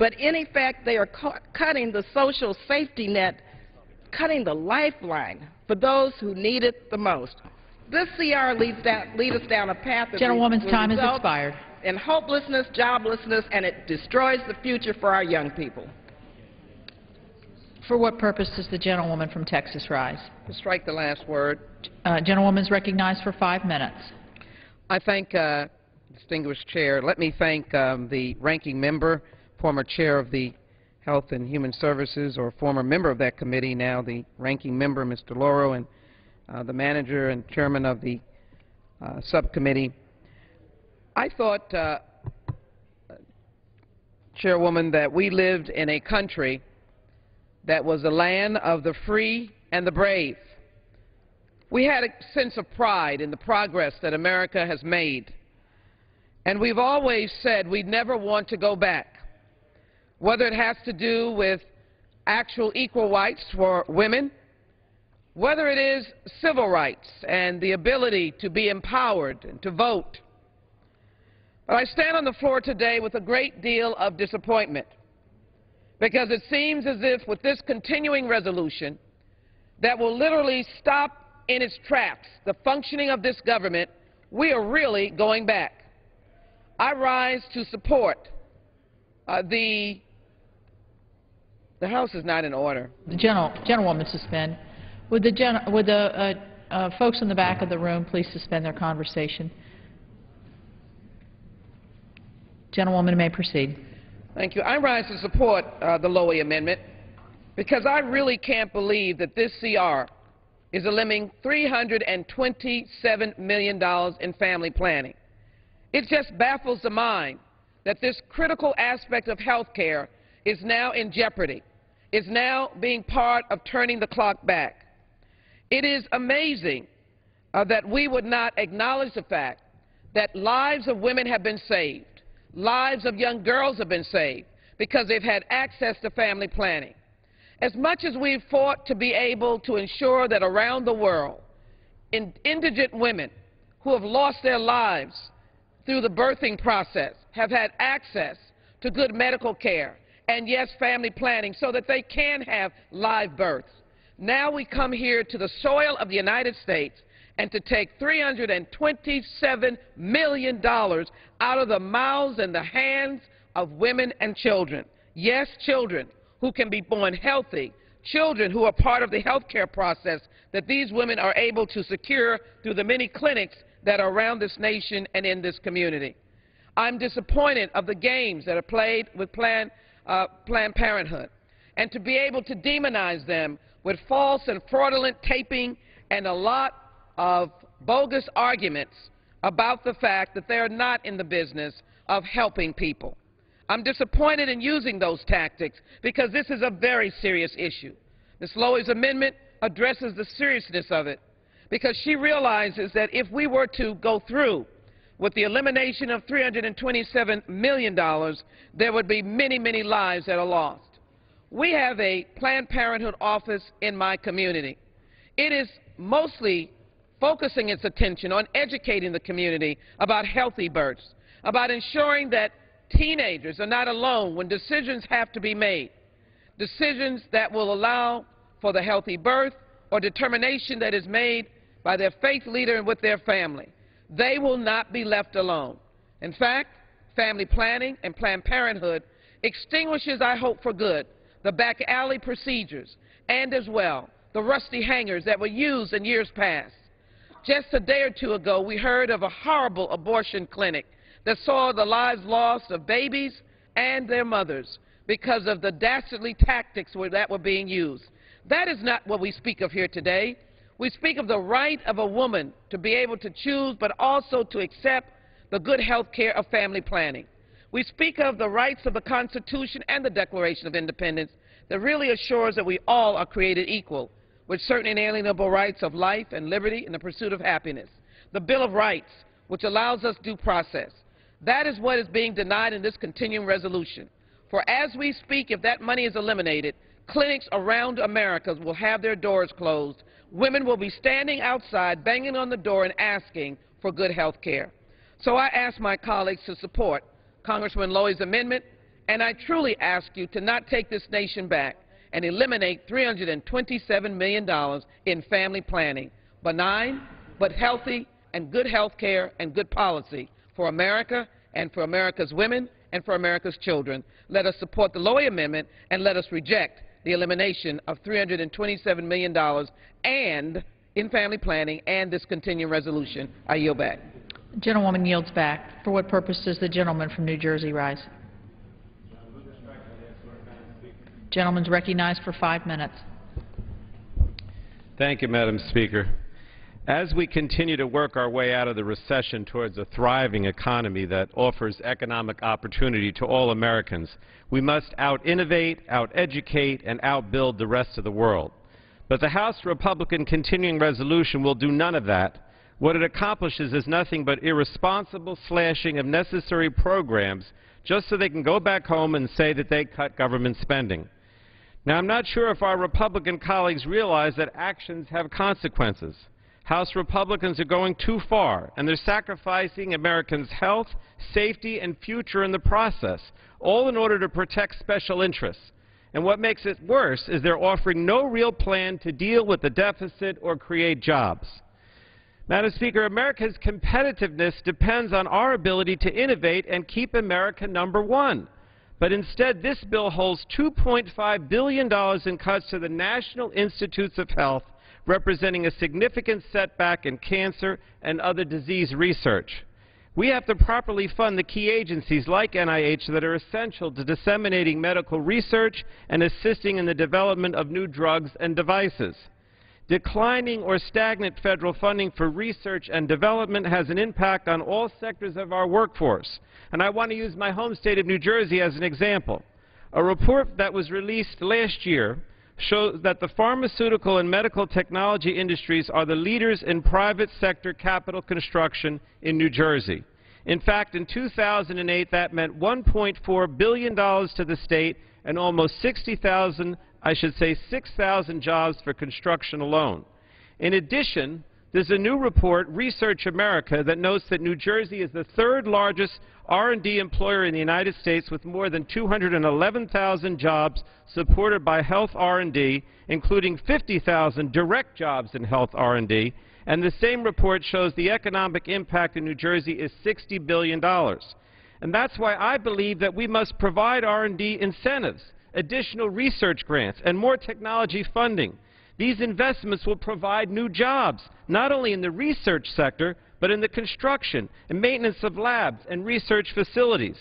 But in effect, they are cutting the social safety net, cutting the lifeline for those who need it the most. This CR leads us down a path that Gentlewoman's time has expired. In hopelessness, joblessness, and it destroys the future for our young people. For what purpose does the gentlewoman from Texas rise? To strike the last word. Gentlewoman is recognized for 5 minutes. I thank distinguished chair. Let me thank the ranking member, former chair of the Health and Human Services, or former member of that committee, now the ranking member, Mr. Lauro, and the manager and chairman of the subcommittee. I thought, Chairwoman, that we lived in a country that was a land of the free and the brave. We had a sense of pride in the progress that America has made, and we've always said we'd never want to go back, whether it has to do with actual equal rights for women, whether it is civil rights and the ability to be empowered and to vote. But I stand on the floor today with a great deal of disappointment, because it seems as if with this continuing resolution that will literally stop in its tracks the functioning of this government, we are really going back. I rise to support the House is not in order. The gentlewoman suspend. Would the folks in the back of the room please suspend their conversation? Gentlewoman may proceed. Thank you. I rise to support the Lowy Amendment because I really can't believe that this CR is eliminating $327 million in family planning. It just baffles the mind that this critical aspect of health care is now in jeopardy, is now being part of turning the clock back. It is amazing that we would not acknowledge the fact that lives of women have been saved. Lives of young girls have been saved because they've had access to family planning. As much as we've fought to be able to ensure that around the world, indigent women who have lost their lives through the birthing process have had access to good medical care and, yes, family planning so that they can have live births. Now we come here to the soil of the United States and to take $327 million out of the mouths and the hands of women and children. Yes, children who can be born healthy, children who are part of the health care process that these women are able to secure through the many clinics that are around this nation and in this community. I'm disappointed of the games that are played with Planned Parenthood, and to be able to demonize them with false and fraudulent taping and a lot of bogus arguments about the fact that they're not in the business of helping people. I'm disappointed in using those tactics because this is a very serious issue. Ms. Lowy's amendment addresses the seriousness of it because she realizes that if we were to go through with the elimination of $327 million, there would be many, many lives that are lost. We have a Planned Parenthood office in my community. It is mostly focusing its attention on educating the community about healthy births, about ensuring that teenagers are not alone when decisions have to be made, decisions that will allow for the healthy birth or determination that is made by their faith leader and with their family. They will not be left alone. In fact, family planning and Planned Parenthood extinguishes, I hope for good, the back alley procedures and as well the rusty hangers that were used in years past. Just a day or two ago, we heard of a horrible abortion clinic that saw the lives lost of babies and their mothers because of the dastardly tactics that were being used. That is not what we speak of here today. We speak of the right of a woman to be able to choose, but also to accept the good health care of family planning. We speak of the rights of the Constitution and the Declaration of Independence that really assures that we all are created equal, with certain inalienable rights of life and liberty and the pursuit of happiness. The Bill of Rights, which allows us due process. That is what is being denied in this continuing resolution. For as we speak, if that money is eliminated, clinics around America will have their doors closed. Women will be standing outside, banging on the door and asking for good health care. So I ask my colleagues to support Congresswoman Lowy's amendment And I truly ask you to not take this nation back and eliminate $327 million in family planning. Benign, but healthy and good health care and good policy for America and for America's women and for America's children. Let us support the Lowy Amendment and let us reject the elimination of $327 million and in family planning and this continuing resolution. I yield back. The gentlewoman yields back. For what purpose does the gentleman from New Jersey rise? Gentleman is recognized for 5 minutes. Thank you, Madam Speaker. As we continue to work our way out of the recession towards a thriving economy that offers economic opportunity to all Americans, we must out-innovate, out-educate, and out-build the rest of the world. But the House Republican continuing resolution will do none of that. What it accomplishes is nothing but irresponsible slashing of necessary programs just so they can go back home and say that they cut government spending. Now, I'm not sure if our Republican colleagues realize that actions have consequences. House Republicans are going too far, and they're sacrificing Americans' health, safety, and future in the process, all in order to protect special interests. And what makes it worse is they're offering no real plan to deal with the deficit or create jobs. Madam Speaker, America's competitiveness depends on our ability to innovate and keep America #1. But instead, this bill holds $2.5 billion in cuts to the National Institutes of Health, representing a significant setback in cancer and other disease research. We have to properly fund the key agencies like NIH that are essential to disseminating medical research and assisting in the development of new drugs and devices. Declining or stagnant federal funding for research and development has an impact on all sectors of our workforce. And I want to use my home state of New Jersey as an example. A report that was released last year shows that the pharmaceutical and medical technology industries are the leaders in private sector capital construction in New Jersey. In fact, in 2008, that meant $1.4 billion to the state and almost 6,000 jobs for construction alone. In addition, there's a new report, Research America, that notes that New Jersey is the third largest R&D employer in the United States with more than 211,000 jobs supported by health R&D, including 50,000 direct jobs in health R&D. And the same report shows the economic impact in New Jersey is $60 billion. And that's why I believe that we must provide R&D incentives, additional research grants, and more technology funding. These investments will provide new jobs, not only in the research sector, but in the construction and maintenance of labs and research facilities.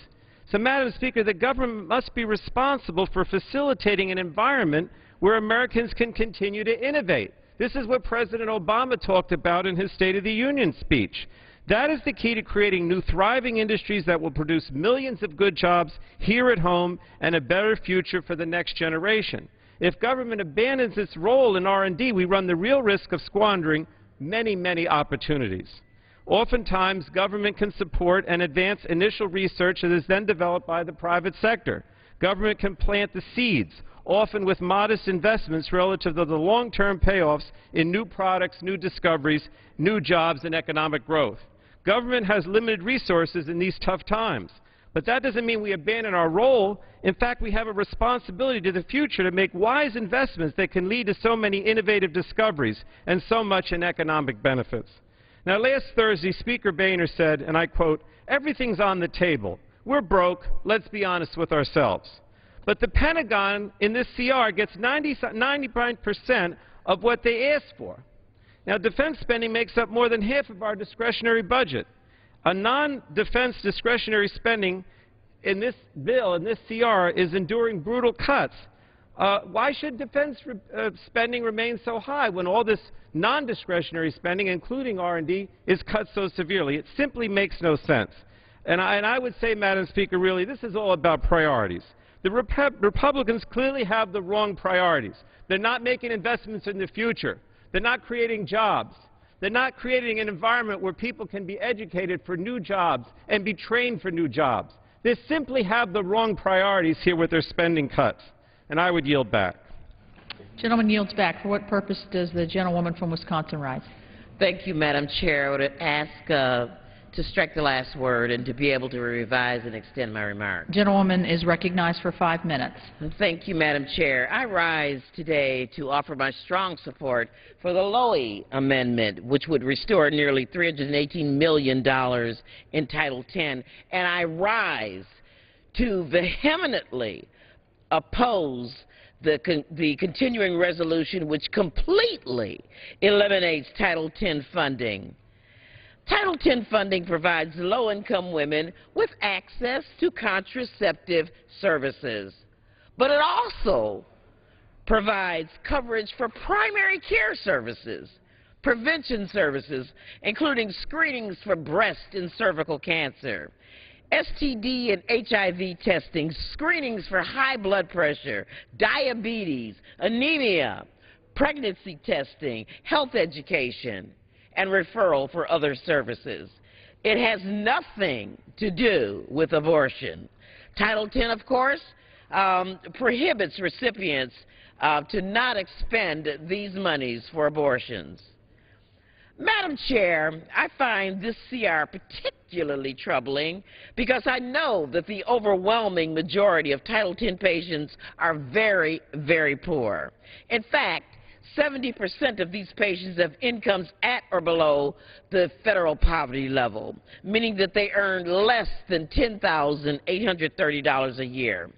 So, Madam Speaker, the government must be responsible for facilitating an environment where Americans can continue to innovate. This is what President Obama talked about in his State of the Union speech. That is the key to creating new thriving industries that will produce millions of good jobs here at home and a better future for the next generation. If government abandons its role in R&D, we run the real risk of squandering many, many opportunities. Oftentimes, government can support and advance initial research that is then developed by the private sector. Government can plant the seeds, often with modest investments relative to the long-term payoffs in new products, new discoveries, new jobs, and economic growth. Government has limited resources in these tough times. But that doesn't mean we abandon our role. In fact, we have a responsibility to the future to make wise investments that can lead to so many innovative discoveries and so much in economic benefits. Now, last Thursday, Speaker Boehner said, and I quote, "Everything's on the table. We're broke. Let's be honest with ourselves." But the Pentagon in this CR gets 99% of what they asked for. Now, defense spending makes up more than half of our discretionary budget. A non-defense discretionary spending in this bill, in this CR, is enduring brutal cuts. Why should defense spending remain so high when all this non-discretionary spending, including R&D, is cut so severely? It simply makes no sense. And I would say, Madam Speaker, really, this is all about priorities. The Republicans clearly have the wrong priorities. They're not making investments in the future. They're not creating jobs. They're not creating an environment where people can be educated for new jobs and be trained for new jobs. They simply have the wrong priorities here with their spending cuts. And I would yield back. Gentleman yields back. For what purpose does the gentlewoman from Wisconsin rise? Thank you, Madam Chair. I would ask to strike the last word and to be able to revise and extend my remarks. Gentlewoman is recognized for 5 minutes. Thank you, Madam Chair. I rise today to offer my strong support for the Lowy Amendment, which would restore nearly $318 million in Title X, and I rise to vehemently oppose the continuing resolution which completely eliminates Title X funding. Title X funding provides low-income women with access to contraceptive services, but it also provides coverage for primary care services, prevention services, including screenings for breast and cervical cancer, STD and HIV testing, screenings for high blood pressure, diabetes, anemia, pregnancy testing, health education, and referral for other services. It has nothing to do with abortion. Title X, of course, prohibits recipients to not expend these monies for abortions. Madam Chair, I find this CR particularly troubling because I know that the overwhelming majority of Title X patients are very, very poor. In fact, 70% of these patients have incomes at or below the federal poverty level, meaning that they earn less than $10,830 a year.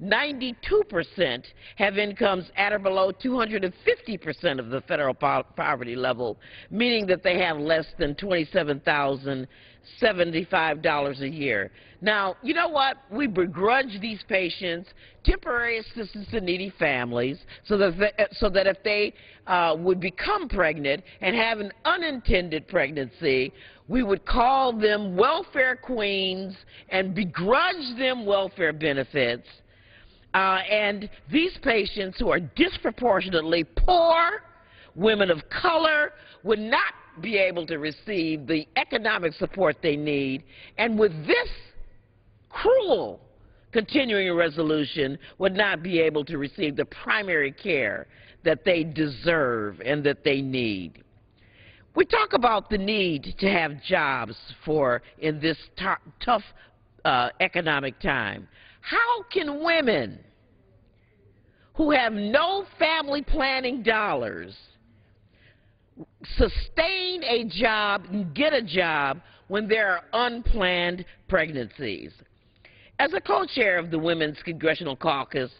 92% have incomes at or below 250% of the federal poverty level, meaning that they have less than $27,075 a year. Now, you know what? We begrudge these patients temporary assistance to needy families so that if they would become pregnant and have an unintended pregnancy, we would call them welfare queens and begrudge them welfare benefits. And these patients who are disproportionately poor, women of color, would not be able to receive the economic support they need. And with this cruel continuing resolution, would not be able to receive the primary care that they deserve and that they need. We talk about the need to have jobs in this tough economic time. How can women who have no family planning dollars sustain a job and get a job when there are unplanned pregnancies? As a co-chair of the Women's Congressional Caucus,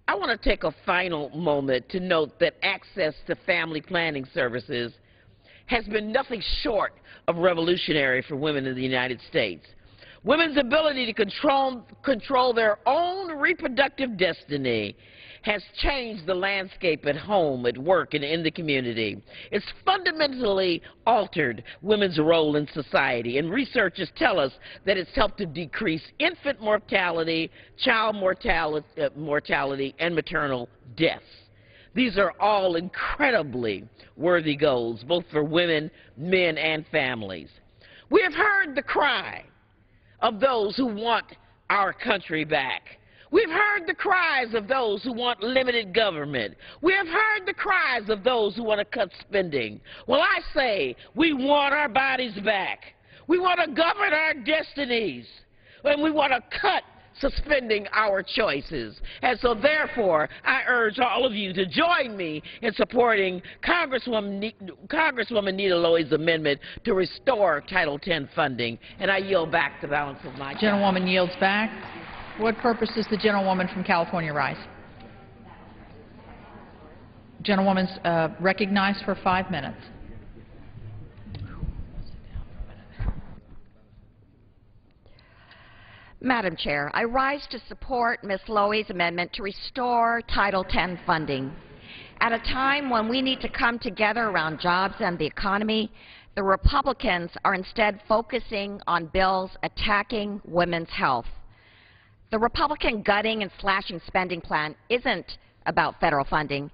I want to take a final moment to note that access to family planning services has been nothing short of revolutionary for women in the United States. Women's ability to control their own reproductive destiny has changed the landscape at home, at work, and in the community. It's fundamentally altered women's role in society, and researchers tell us that it's helped to decrease infant mortality, child mortality, and maternal deaths. These are all incredibly worthy goals, both for women, men, and families. We have heard the cry of those who want our country back. We've heard the cries of those who want limited government. We have heard the cries of those who want to cut spending. Well, I say we want our bodies back. We want to govern our destinies. And we want to cut suspending our choices. And so, therefore, I urge all of you to join me in supporting Congresswoman Nita Lowey's amendment to restore Title X funding. And I yield back the balance of my time. Gentlewoman yields back. What purpose does the gentlewoman from California rise? Gentlewoman's recognized for 5 minutes. Madam Chair, I rise to support Ms. Lowey's amendment to restore Title X funding. At a time when we need to come together around jobs and the economy, the Republicans are instead focusing on bills attacking women's health. The Republican gutting and slashing spending plan isn't about federal funding.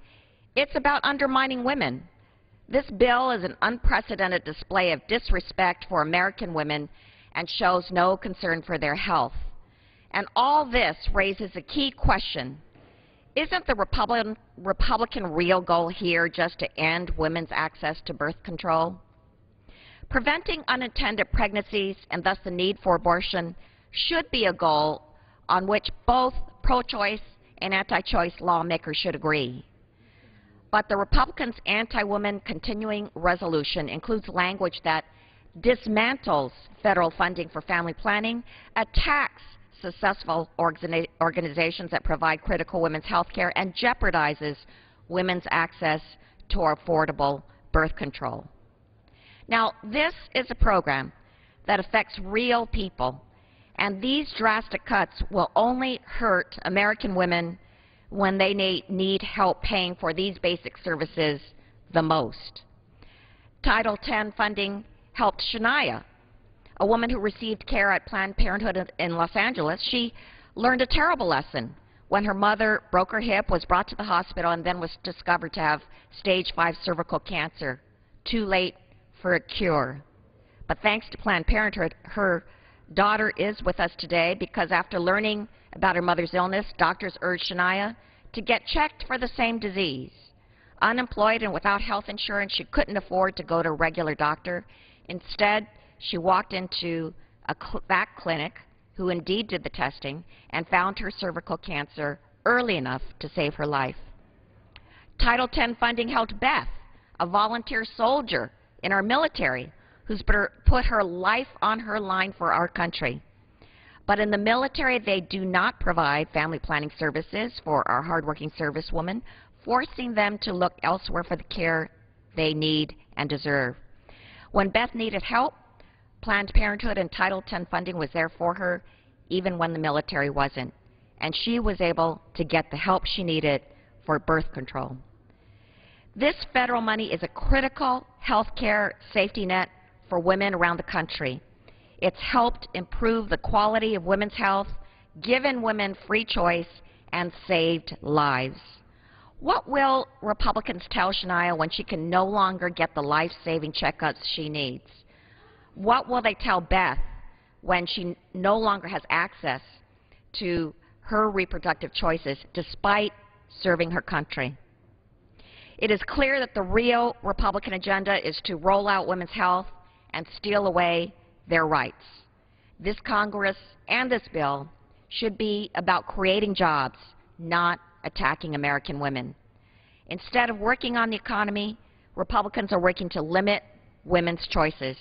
It's about undermining women. This bill is an unprecedented display of disrespect for American women and shows no concern for their health. And all this raises a key question. Isn't the Republican real goal here just to end women's access to birth control? Preventing unintended pregnancies and thus the need for abortion should be a goal on which both pro-choice and anti-choice lawmakers should agree. But the Republicans' anti-woman continuing resolution includes language that dismantles federal funding for family planning, attacks successful organizations that provide critical women's health care, and jeopardizes women's access to affordable birth control. Now, this is a program that affects real people, and these drastic cuts will only hurt American women when they need help paying for these basic services the most. Title X funding helped Shania, a woman who received care at Planned Parenthood in Los Angeles. She learned a terrible lesson when her mother broke her hip, was brought to the hospital, and then was discovered to have stage 5 cervical cancer. Too late for a cure. But thanks to Planned Parenthood, her daughter is with us today because after learning about her mother's illness, doctors urged Shania to get checked for the same disease. Unemployed and without health insurance, she couldn't afford to go to a regular doctor. Instead, she walked into that clinic, who indeed did the testing, and found her cervical cancer early enough to save her life. Title X funding helped Beth, a volunteer soldier in our military, who's put her life on her line for our country. But in the military, they do not provide family planning services for our hardworking servicewomen, forcing them to look elsewhere for the care they need and deserve. When Beth needed help, Planned Parenthood and Title X funding was there for her, even when the military wasn't. And she was able to get the help she needed for birth control. This federal money is a critical health care safety net for women around the country. It's helped improve the quality of women's health, given women free choice, and saved lives. What will Republicans tell Shania when she can no longer get the life-saving checkups she needs? What will they tell Beth when she no longer has access to her reproductive choices despite serving her country? It is clear that the real Republican agenda is to roll out women's health and steal away their rights. This Congress and this bill should be about creating jobs, not attacking American women. Instead of working on the economy, Republicans are working to limit women's choices.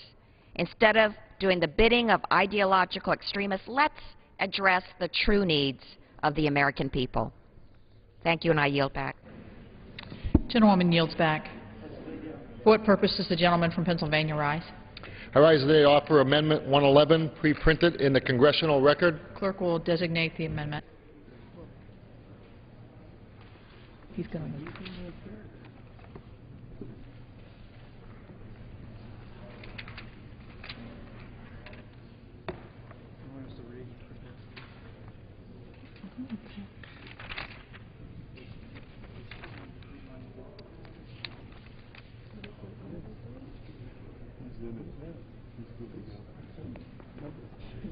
Instead of doing the bidding of ideological extremists, let's address the true needs of the American people. Thank you, and I yield back. Gentlewoman yields back. For what purpose does the gentleman from Pennsylvania rise? I rise today to offer Amendment 111, pre-printed in the Congressional Record. Clerk will designate the amendment. He's going to.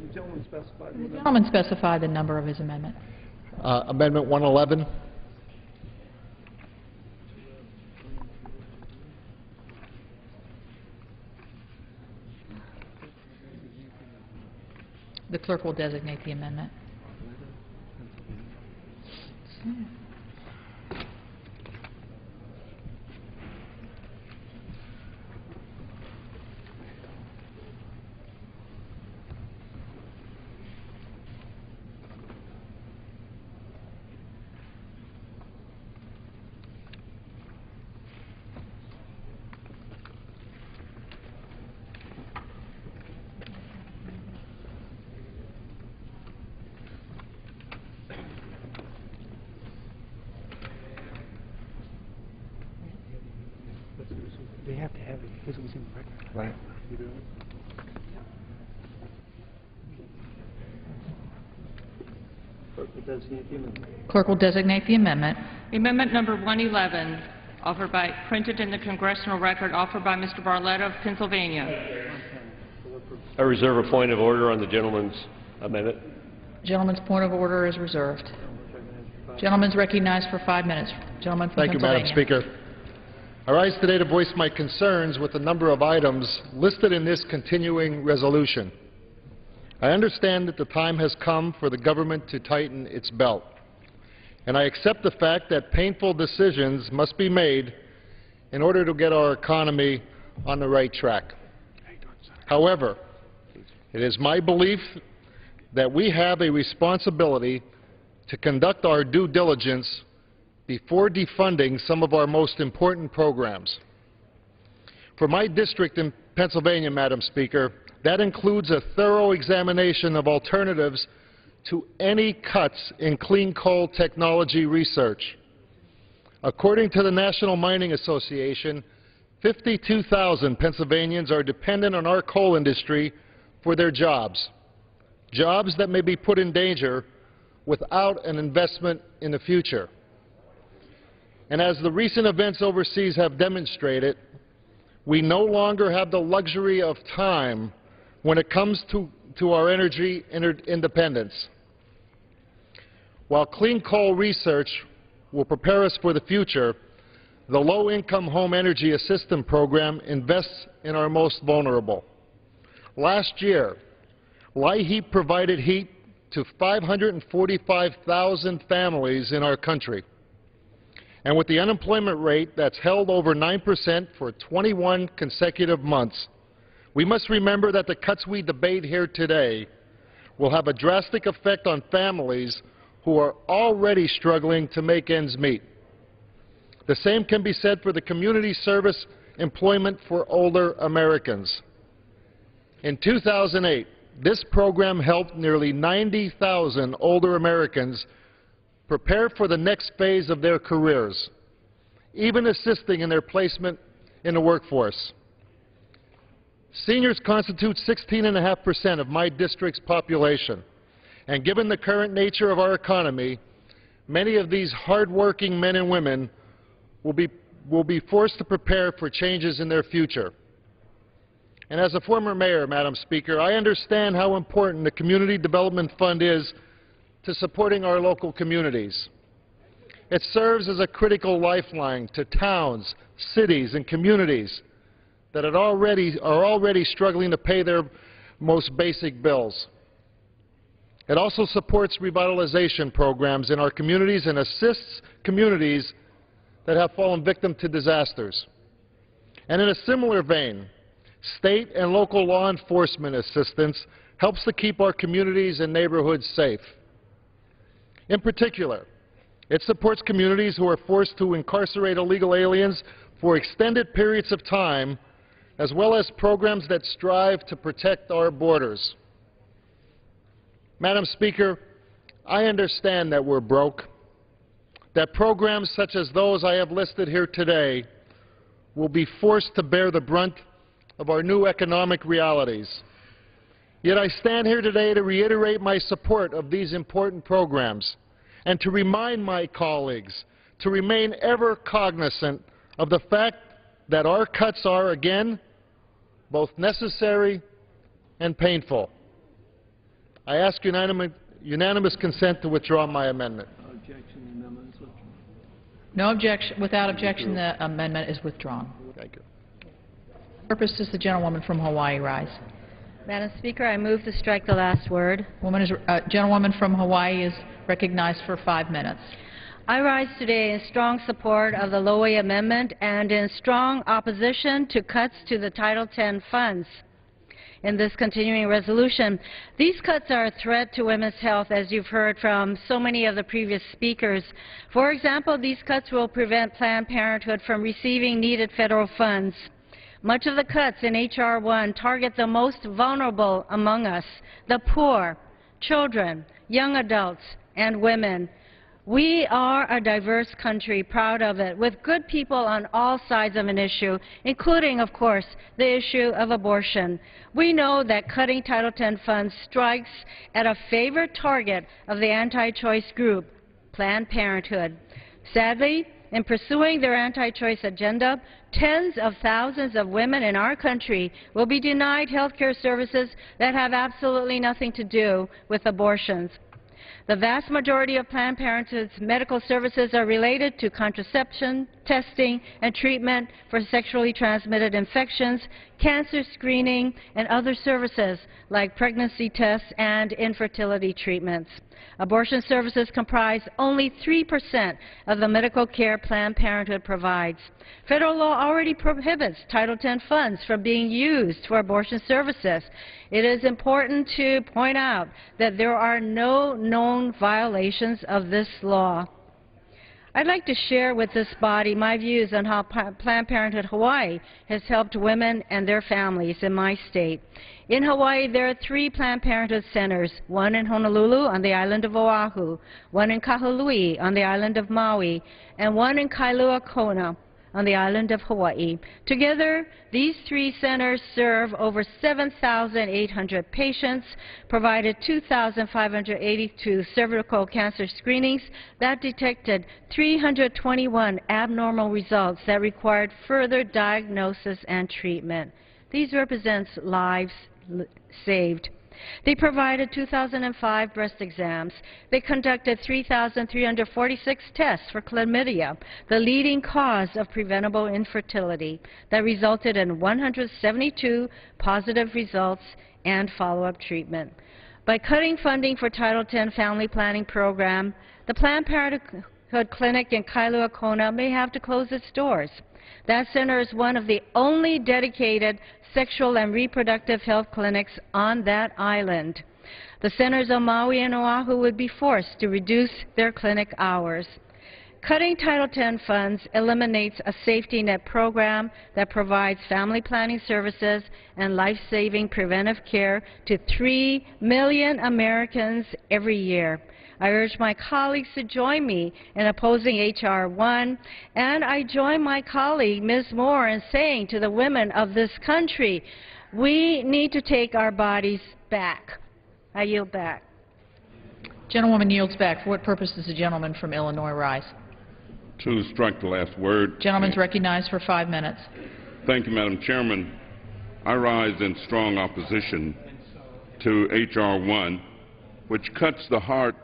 The gentleman specify the number of his amendment. Amendment 111. The clerk will designate the amendment. They have to have it because it was in the record. Right. Clerk will designate the amendment. Amendment number 111, printed in the Congressional Record, offered by Mr. Barletta of Pennsylvania. I reserve a point of order on the gentleman's amendment. Gentleman's point of order is reserved. Gentleman's recognized for 5 minutes. Gentleman from Thank you, Madam Pennsylvania. Speaker. I rise today to voice my concerns with a number of items listed in this continuing resolution. I understand that the time has come for the government to tighten its belt, and I accept the fact that painful decisions must be made in order to get our economy on the right track. However, it is my belief that we have a responsibility to conduct our due diligence before defunding some of our most important programs. For my district in Pennsylvania, Madam Speaker, that includes a thorough examination of alternatives to any cuts in clean coal technology research. According to the National Mining Association, 52,000 Pennsylvanians are dependent on our coal industry for their jobs, jobs that may be put in danger without an investment in the future. And as the recent events overseas have demonstrated, we no longer have the luxury of time when it comes to our energy independence. While clean coal research will prepare us for the future, the Low-Income Home Energy Assistance Program invests in our most vulnerable. Last year, LIHEAP provided heat to 545,000 families in our country. And with the unemployment rate that's held over 9% for 21 consecutive months, we must remember that the cuts we debate here today will have a drastic effect on families who are already struggling to make ends meet. The same can be said for the community service employment for older Americans. In 2008, this program helped nearly 90,000 older Americans prepare for the next phase of their careers, even assisting in their placement in the workforce. Seniors constitute 16.5% of my district's population, and given the current nature of our economy, many of these hard-working men and women will be forced to prepare for changes in their future. And as a former mayor, Madam Speaker, I understand how important the Community Development Fund is to supporting our local communities. It serves as a critical lifeline to towns, cities, and communities that are already struggling to pay their most basic bills. It also supports revitalization programs in our communities and assists communities that have fallen victim to disasters. And in a similar vein, state and local law enforcement assistance helps to keep our communities and neighborhoods safe. In particular, it supports communities who are forced to incarcerate illegal aliens for extended periods of time, as well as programs that strive to protect our borders. Madam Speaker, I understand that we're broke, that programs such as those I have listed here today will be forced to bear the brunt of our new economic realities. Yet I stand here today to reiterate my support of these important programs and to remind my colleagues to remain ever cognizant of the fact that our cuts are, again, both necessary and painful. I ask unanimous consent to withdraw my amendment. No objection. Without objection, the amendment is withdrawn. Thank you. Purpose does the gentlewoman from Hawaii rise? Madam Speaker, I move to strike the last word. Gentlewoman from Hawaii is recognized for 5 minutes. I rise today in strong support of the Lowy Amendment and in strong opposition to cuts to the Title X funds in this continuing resolution. These cuts are a threat to women's health, as you've heard from so many of the previous speakers. For example, these cuts will prevent Planned Parenthood from receiving needed federal funds. Much of the cuts in H.R. 1 target the most vulnerable among us, the poor, children, young adults, and women. We are a diverse country, proud of it, with good people on all sides of an issue, including, of course, the issue of abortion. We know that cutting Title X funds strikes at a favorite target of the anti-choice group, Planned Parenthood. Sadly, in pursuing their anti-choice agenda, tens of thousands of women in our country will be denied health care services that have absolutely nothing to do with abortions. The vast majority of Planned Parenthood's medical services are related to contraception, testing, and treatment for sexually transmitted infections, cancer screening, and other services like pregnancy tests and infertility treatments. Abortion services comprise only 3% of the medical care Planned Parenthood provides. Federal law already prohibits Title X funds from being used for abortion services. It is important to point out that there are no known violations of this law. I'd like to share with this body my views on how Planned Parenthood Hawaii has helped women and their families in my state. In Hawaii, there are 3 Planned Parenthood centers, one in Honolulu on the island of Oahu, one in Kahului on the island of Maui, and one in Kailua Kona on the island of Hawaii. Together, these 3 centers serve over 7,800 patients, provided 2,582 cervical cancer screenings that detected 321 abnormal results that required further diagnosis and treatment. These represent lives saved. They provided 2,005 breast exams. They conducted 3,346 tests for chlamydia, the leading cause of preventable infertility, that resulted in 172 positive results and follow-up treatment. By cutting funding for Title X family planning program, the Planned Parenthood Clinic in Kailua Kona may have to close its doors. That center is one of the only dedicated sexual and reproductive health clinics on that island. The centers on Maui and Oahu would be forced to reduce their clinic hours. Cutting Title X funds eliminates a safety net program that provides family planning services and life-saving preventive care to 3 million Americans every year. I urge my colleagues to join me in opposing H.R. 1, and I join my colleague, Ms. Moore, in saying to the women of this country, we need to take our bodies back. I yield back. Gentlewoman yields back. For what purpose does the gentleman from Illinois rise? To strike the last word. Gentleman's recognized for 5 minutes. Thank you, Madam Chairman. I rise in strong opposition to H.R. 1, which cuts the heart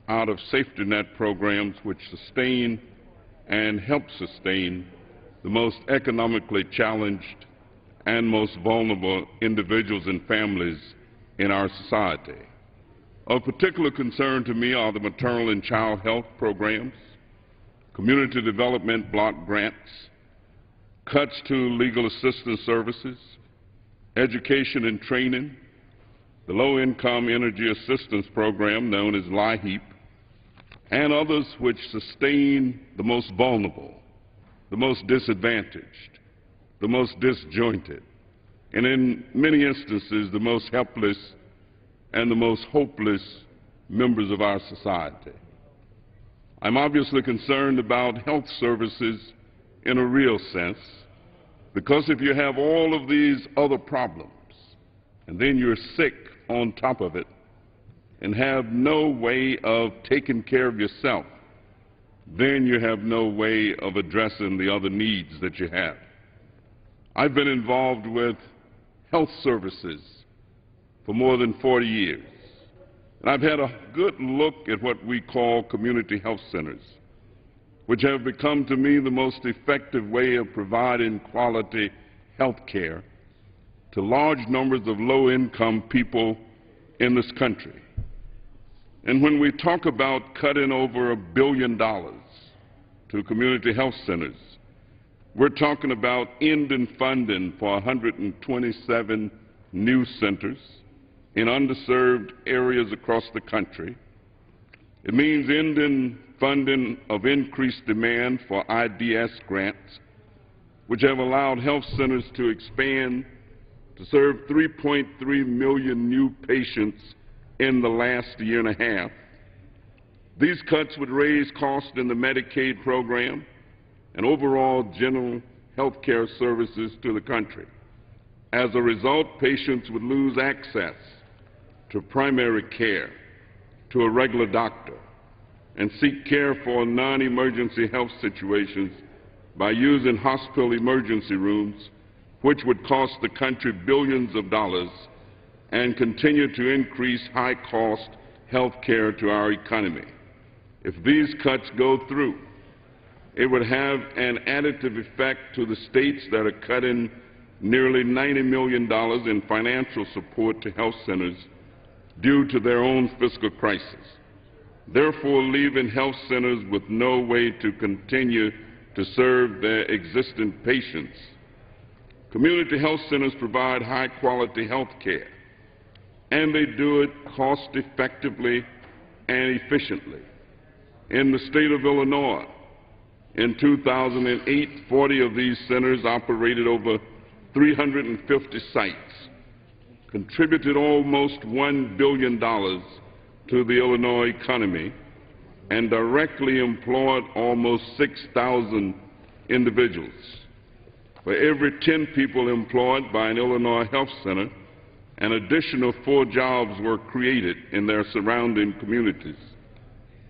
out of safety net programs which sustain and help sustain the most economically challenged and most vulnerable individuals and families in our society. Of particular concern to me are the maternal and child health programs, community development block grants, cuts to legal assistance services, education and training, the low-income energy assistance program known as LIHEAP, and others which sustain the most vulnerable, the most disadvantaged, the most disjointed, and in many instances the most helpless and the most hopeless members of our society. I'm obviously concerned about health services in a real sense, because if you have all of these other problems and then you're sick on top of it and have no way of taking care of yourself, then you have no way of addressing the other needs that you have. I've been involved with health services for more than 40 years, and I've had a good look at what we call community health centers, which have become to me the most effective way of providing quality health care to large numbers of low-income people in this country. And when we talk about cutting over $1 billion to community health centers, we're talking about ending funding for 127 new centers in underserved areas across the country. It means ending funding of increased demand for IDS grants, which have allowed health centers to expand to serve 3.3 million new patients in the last year and a half. These cuts would raise costs in the Medicaid program and overall general health care services to the country. As a result, patients would lose access to primary care, to a regular doctor, and seek care for non-emergency health situations by using hospital emergency rooms, which would cost the country billions of dollars and continue to increase high-cost health care to our economy. If these cuts go through, it would have an additive effect to the states that are cutting nearly $90 million in financial support to health centers due to their own fiscal crisis, therefore leaving health centers with no way to continue to serve their existing patients. Community health centers provide high-quality health care, and they do it cost-effectively and efficiently. In the state of Illinois, in 2008, 40 of these centers operated over 350 sites, contributed almost $1 billion to the Illinois economy, and directly employed almost 6,000 individuals. For every 10 people employed by an Illinois health center, an additional 4 jobs were created in their surrounding communities.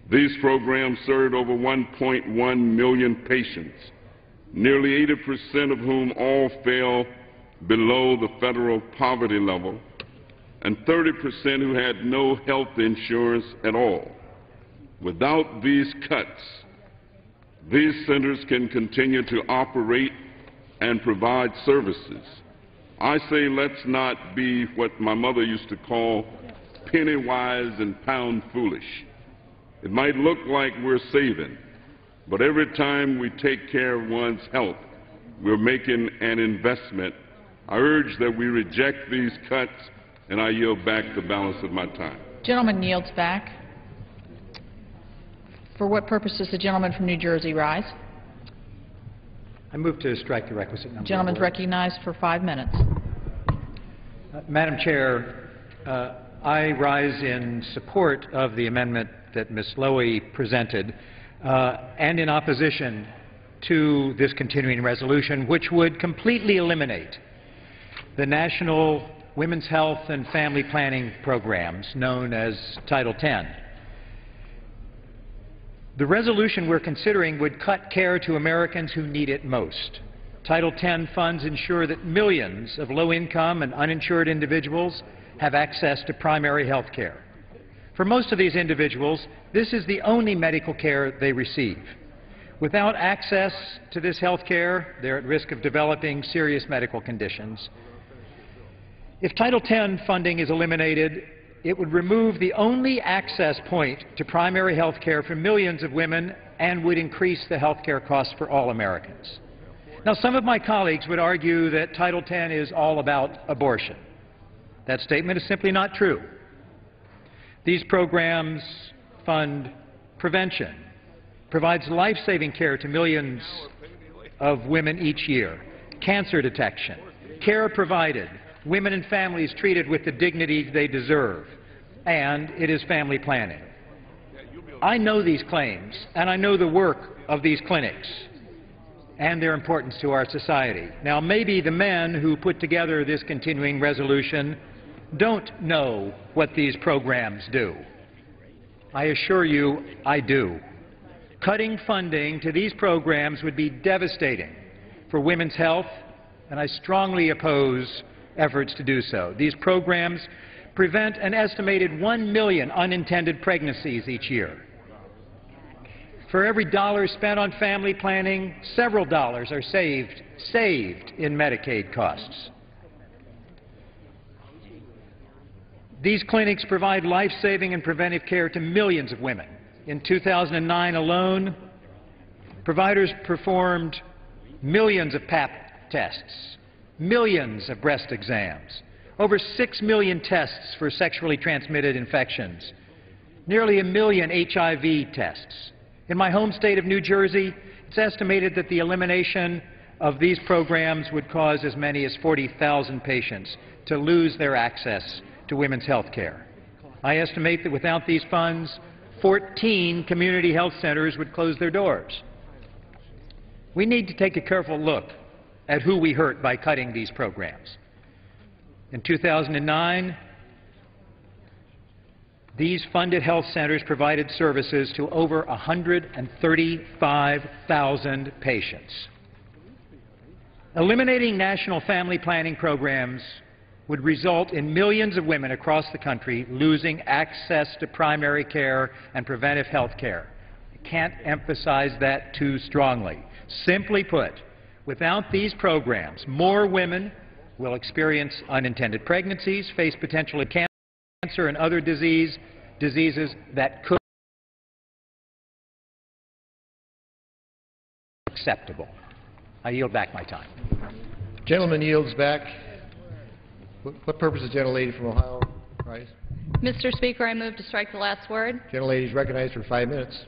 These programs served over 1.1 million patients, nearly 80% of whom all fell below the federal poverty level, and 30% who had no health insurance at all. Without these cuts, these centers can continue to operate and provide services. I say let's not be what my mother used to call penny wise and pound foolish. It might look like we're saving, but every time we take care of one's health, we're making an investment. I urge that we reject these cuts, and I yield back the balance of my time. Gentleman yields back. For what purpose does the gentleman from New Jersey rise? I move to strike the requisite number. Gentleman's recognized for 5 minutes. Madam Chair, I rise in support of the amendment that Ms. Lowy presented and in opposition to this continuing resolution, which would completely eliminate the National Women's Health and Family Planning programs known as Title X. The resolution we're considering would cut care to Americans who need it most. Title X funds ensure that millions of low-income and uninsured individuals have access to primary health care. For most of these individuals, this is the only medical care they receive. Without access to this health care, they're at risk of developing serious medical conditions. If Title X funding is eliminated, it would remove the only access point to primary health care for millions of women and would increase the health care costs for all Americans. Now, some of my colleagues would argue that Title X is all about abortion. That statement is simply not true. These programs fund prevention, provides life-saving care to millions of women each year, cancer detection, care provided, women and families treated with the dignity they deserve, and it is family planning. I know these claims, and I know the work of these clinics and their importance to our society. Now, maybe the men who put together this continuing resolution don't know what these programs do. I assure you, I do. Cutting funding to these programs would be devastating for women's health, and I strongly oppose efforts to do so. These programs prevent an estimated 1 million unintended pregnancies each year. For every dollar spent on family planning, several dollars are saved in Medicaid costs. These clinics provide life-saving and preventive care to millions of women. In 2009 alone, providers performed millions of Pap tests, millions of breast exams, over 6 million tests for sexually transmitted infections, nearly 1 million HIV tests. In my home state of New Jersey, it's estimated that the elimination of these programs would cause as many as 40,000 patients to lose their access to women's health care. I estimate that without these funds, 14 community health centers would close their doors. We need to take a careful look at who we hurt by cutting these programs. In 2009, these funded health centers provided services to over 135,000 patients. Eliminating national family planning programs would result in millions of women across the country losing access to primary care and preventive health care. I can't emphasize that too strongly. Simply put, without these programs, more women will experience unintended pregnancies, face potentially cancer and other diseases that could be acceptable. I yield back my time. Gentleman yields back. What purpose is the gentlelady from Ohio rise? Mr. Speaker, I move to strike the last word. Gentlelady is recognized for 5 minutes.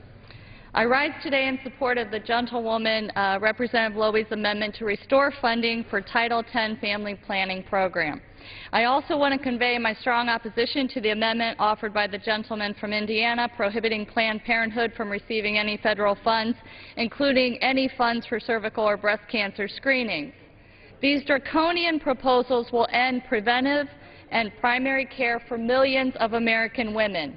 I rise today in support of the gentlewoman Representative Lowy's amendment to restore funding for Title X Family Planning Program. I also want to convey my strong opposition to the amendment offered by the gentleman from Indiana prohibiting Planned Parenthood from receiving any federal funds, including any funds for cervical or breast cancer screenings. These draconian proposals will end preventive and primary care for millions of American women.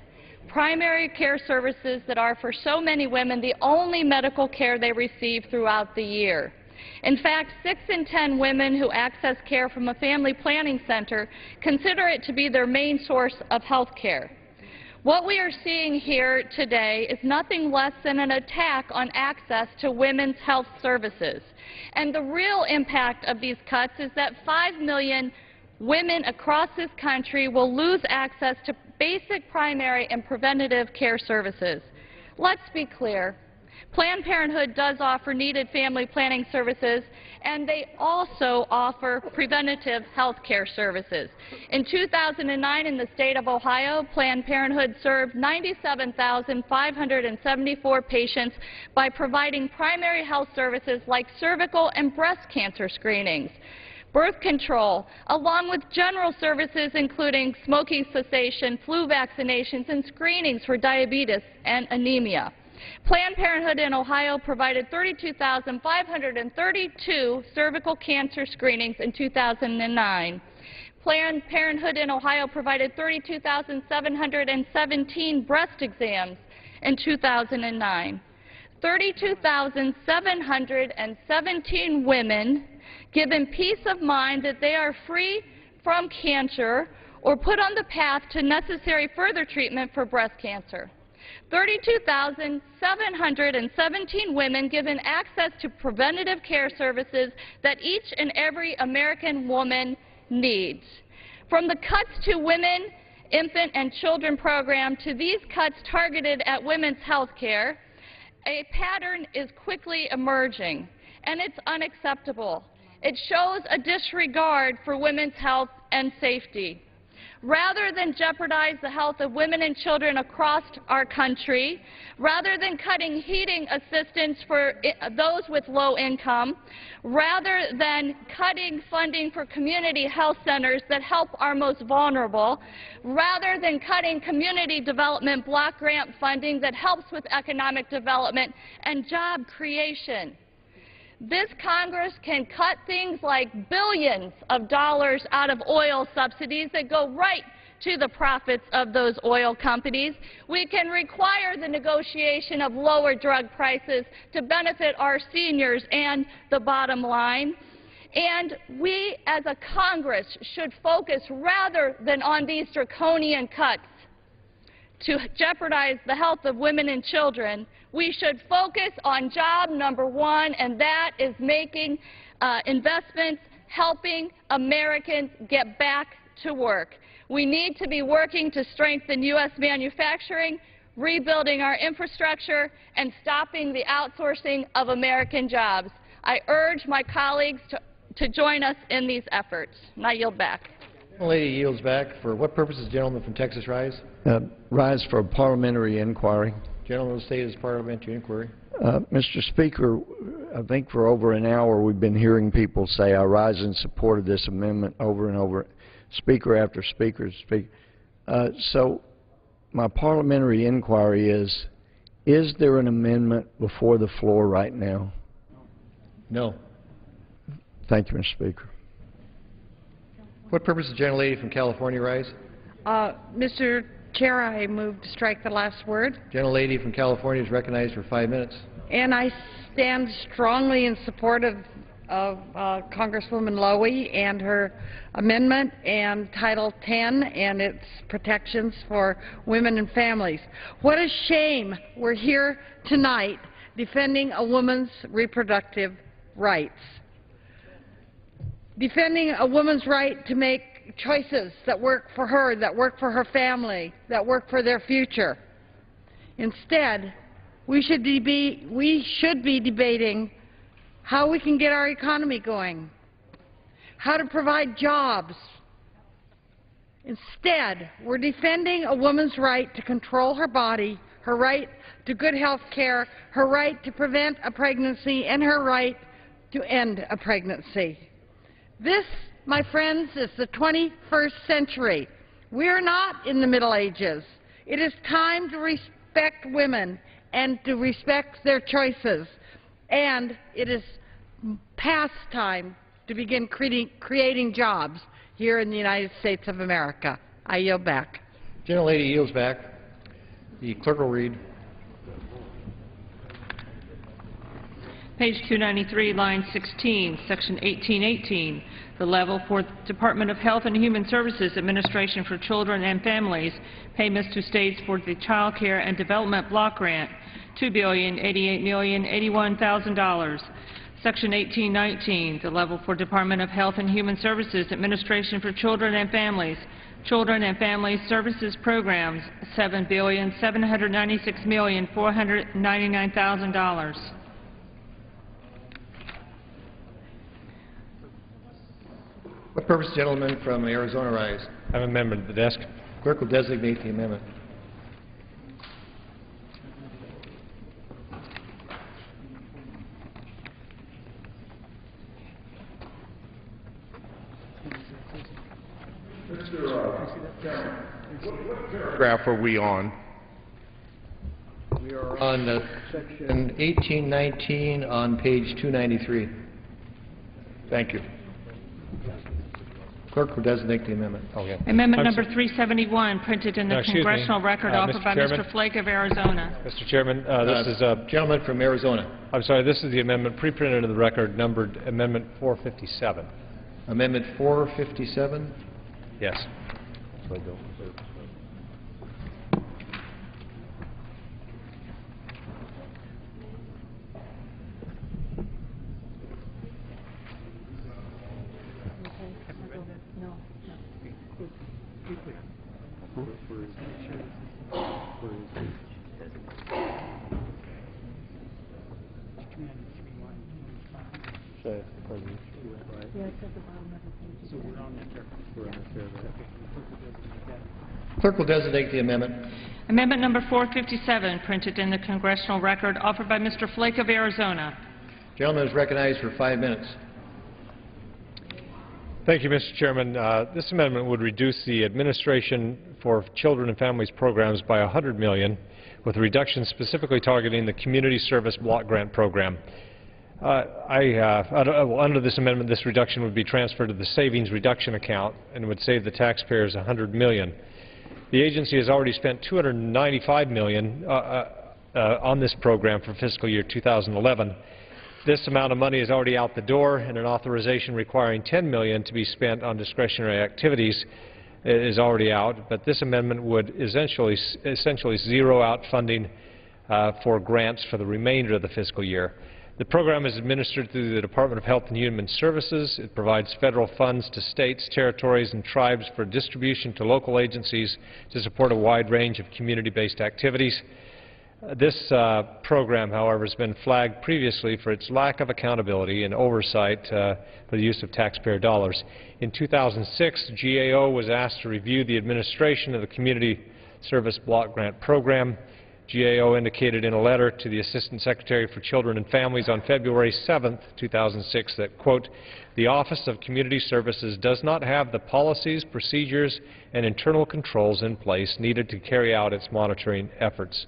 Primary care services that are for so many women the only medical care they receive throughout the year. In fact, 6 in 10 women who access care from a family planning center consider it to be their main source of health care. What we are seeing here today is nothing less than an attack on access to women's health services. And the real impact of these cuts is that 5 million women across this country will lose access to basic primary and preventative care services. Let's be clear. Planned Parenthood does offer needed family planning services, and they also offer preventative health care services. In 2009, in the state of Ohio, Planned Parenthood served 97,574 patients by providing primary health services like cervical and breast cancer screenings, birth control, along with general services including smoking cessation, flu vaccinations, and screenings for diabetes and anemia. Planned Parenthood in Ohio provided 32,532 cervical cancer screenings in 2009. Planned Parenthood in Ohio provided 32,717 breast exams in 2009. 32,717 women given peace of mind that they are free from cancer or put on the path to necessary further treatment for breast cancer. 32,717 women given access to preventative care services that each and every American woman needs. From the cuts to women, infant, and children program to these cuts targeted at women's health care, a pattern is quickly emerging, and it's unacceptable. It shows a disregard for women's health and safety. Rather than jeopardize the health of women and children across our country, rather than cutting heating assistance for those with low income, rather than cutting funding for community health centers that help our most vulnerable, rather than cutting community development block grant funding that helps with economic development and job creation. This Congress can cut things like billions of dollars out of oil subsidies that go right to the profits of those oil companies. We can require the negotiation of lower drug prices to benefit our seniors and the bottom line. And we as a Congress should focus rather than on these draconian cuts to jeopardize the health of women and children. We should focus on job number one, and that is making investments, helping Americans get back to work. We need to be working to strengthen U.S. manufacturing, rebuilding our infrastructure, and stopping the outsourcing of American jobs. I urge my colleagues to join us in these efforts. And I yield back. The lady yields back. For what purpose does the gentleman from Texas rise? Rise for a parliamentary inquiry. Gentleman of the state is parliamentary inquiry. Mr. Speaker, I think for over an hour we've been hearing people say, I rise in support of this amendment over and over, speaker after speaker. So my parliamentary inquiry is there an amendment before the floor right now? No. Thank you, Mr. Speaker. What purpose does the gentlelady from California rise? Mr. Chair, I move to strike the last word. Gentlelady from California is recognized for 5 minutes. And I stand strongly in support of of Congresswoman Lowy and her amendment and Title 10 and its protections for women and families. What a shame we're here tonight defending a woman's reproductive rights, defending a woman's right to make choices that work for her, that work for her family, that work for their future. Instead, we should be debating how we can get our economy going, how to provide jobs. Instead, we're defending a woman's right to control her body, her right to good health care, her right to prevent a pregnancy, and her right to end a pregnancy. This, my friends, is the 21st century. We are not in the Middle Ages. It is time to respect women and to respect their choices. And it is past time to begin creating jobs here in the United States of America. I yield back. Gentlelady yields back. The clerk will read. Page 293, line 16, Section 1818. The level for Department of Health and Human Services Administration for Children and Families payments to states for the Child Care and Development Block Grant, $2,088,081,000. Section 1819, the level for Department of Health and Human Services Administration for Children and Families Services Programs, $7,796,499,000. What purpose, gentleman from Arizona, rise? I have an amendment at the desk. Clerk will designate the amendment. What paragraph are we on? We are on section 1819 on page 293. Thank you. Clerk will designate the amendment. Okay. Amendment number 371, printed in the Congressional Record, offered by Chairman? Mr. Flake of Arizona. Mr. Chairman, this is gentleman from Arizona. I'm sorry, this is the amendment pre-printed in the record, numbered Amendment 457. Amendment 457. Yes. Clerk will designate the amendment. Amendment number 457, printed in the Congressional Record, offered by Mr. Flake of Arizona. Gentleman is recognized for 5 minutes. Thank you, Mr. Chairman. This amendment would reduce the Administration for Children and Families Programs by $100 million, with a reduction specifically targeting the Community Service Block Grant Program. Under this amendment, this reduction would be transferred to the Savings Reduction Account and would save the taxpayers $100 million. The agency has already spent $295 million on this program for fiscal year 2011. This amount of money is already out the door, and an authorization requiring $10 million to be spent on discretionary activities is already out, but this amendment would essentially zero out funding for grants for the remainder of the fiscal year. The program is administered through the Department of Health and Human Services. It provides federal funds to states, territories, and tribes for distribution to local agencies to support a wide range of community-based activities. This program, however, has been flagged previously for its lack of accountability and oversight for the use of taxpayer dollars. In 2006, GAO was asked to review the administration of the Community Service Block Grant Program. GAO indicated in a letter to the Assistant Secretary for Children and Families on February 7, 2006 that, quote, the Office of Community Services does not have the policies, procedures, and internal controls in place needed to carry out its monitoring efforts.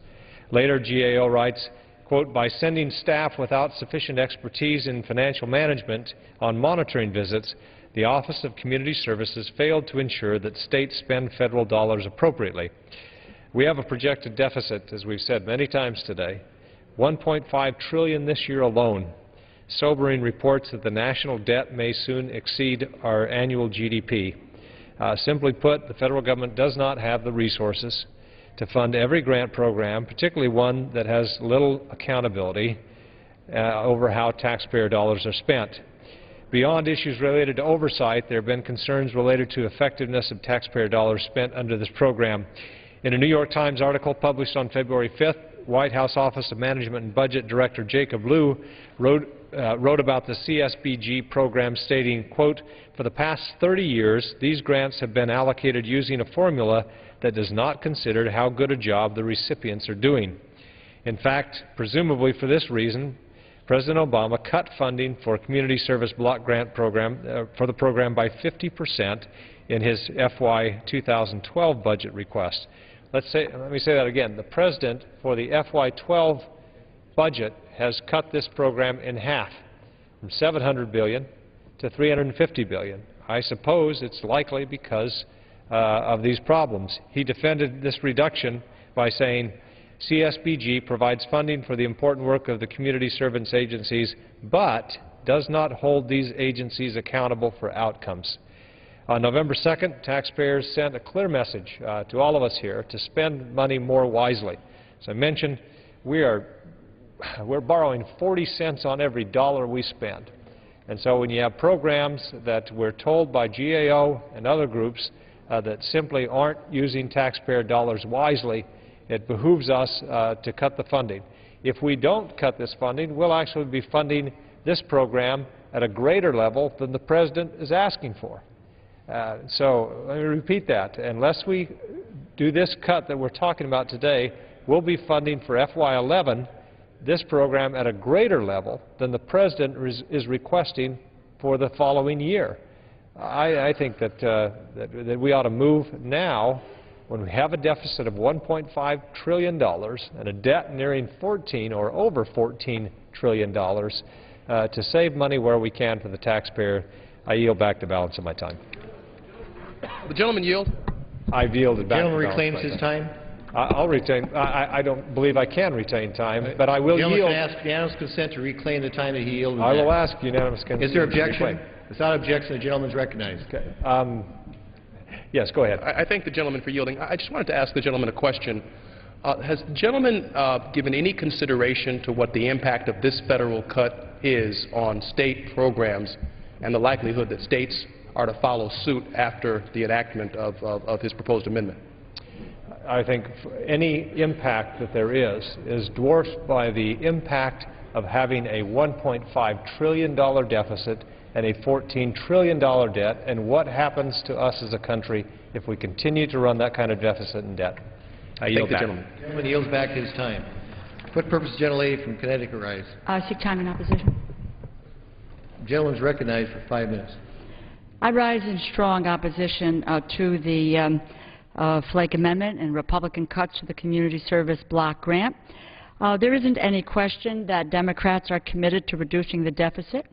Later, GAO writes, quote, by sending staff without sufficient expertise in financial management on monitoring visits, the Office of Community Services failed to ensure that states spend federal dollars appropriately. We have a projected deficit, as we've said many times today, $1.5 trillion this year alone. sobering reports that the national debt may soon exceed our annual GDP. Simply put, the federal government does not have the resources to fund every grant program, particularly one that has little accountability over how taxpayer dollars are spent. Beyond issues related to oversight, there have been concerns related to effectiveness of taxpayer dollars spent under this program. In a New York Times article published on February 5th, White House Office of Management and Budget Director Jacob Lew wrote about the CSBG program, stating, quote, "For the past 30 years, these grants have been allocated using a formula that does not consider how good a job the recipients are doing. In fact, presumably for this reason, President Obama cut funding for Community Service Block Grant Program for the program by 50% in his FY 2012 budget request." Let me say that again. The President, for the FY 12 budget, has cut this program in half, from $700 billion to $350 billion. I suppose it's likely because of these problems. He defended this reduction by saying, CSBG provides funding for the important work of the community service agencies, but does not hold these agencies accountable for outcomes. On November 2nd, taxpayers sent a clear message to all of us here to spend money more wisely. As I mentioned, we're borrowing 40 cents on every dollar we spend. And so when you have programs that we're told by GAO and other groups that simply aren't using taxpayer dollars wisely, it behooves us to cut the funding. If we don't cut this funding, we'll actually be funding this program at a greater level than the President is asking for. So let me repeat that. Unless we do this cut that we're talking about today, we'll be funding for FY11 this program at a greater level than the President is requesting for the following year. I think that we ought to move now, when we have a deficit of $1.5 trillion and a debt nearing 14 or over $14 trillion, to save money where we can for the taxpayer. I yield back the balance of my time. The gentleman yield. I've yielded back. The gentleman reclaims his time. I'll retain. I don't believe I can retain time, but I will yield. The gentleman can ask unanimous consent to reclaim the time that he yielded. I will ask unanimous consent. Is there objection? Without objection, the gentleman is recognized. Okay. Yes, go ahead. I thank the gentleman for yielding. I just wanted to ask the gentleman a question. Has the gentleman given any consideration to what the impact of this federal cut is on state programs and the likelihood that states are to follow suit after the enactment of his proposed amendment? I think any impact that there is dwarfed by the impact of having a $1.5 trillion deficit and a $14 trillion debt, and what happens to us as a country if we continue to run that kind of deficit and debt. I yield back. The gentleman yields back his time. What purpose does the gentlelady from Connecticut rise? Seek time in opposition. The gentleman is recognized for 5 minutes. I rise in strong opposition to the Flake Amendment and Republican cuts to the Community Service Block Grant. There isn't any question that Democrats are committed to reducing the deficit.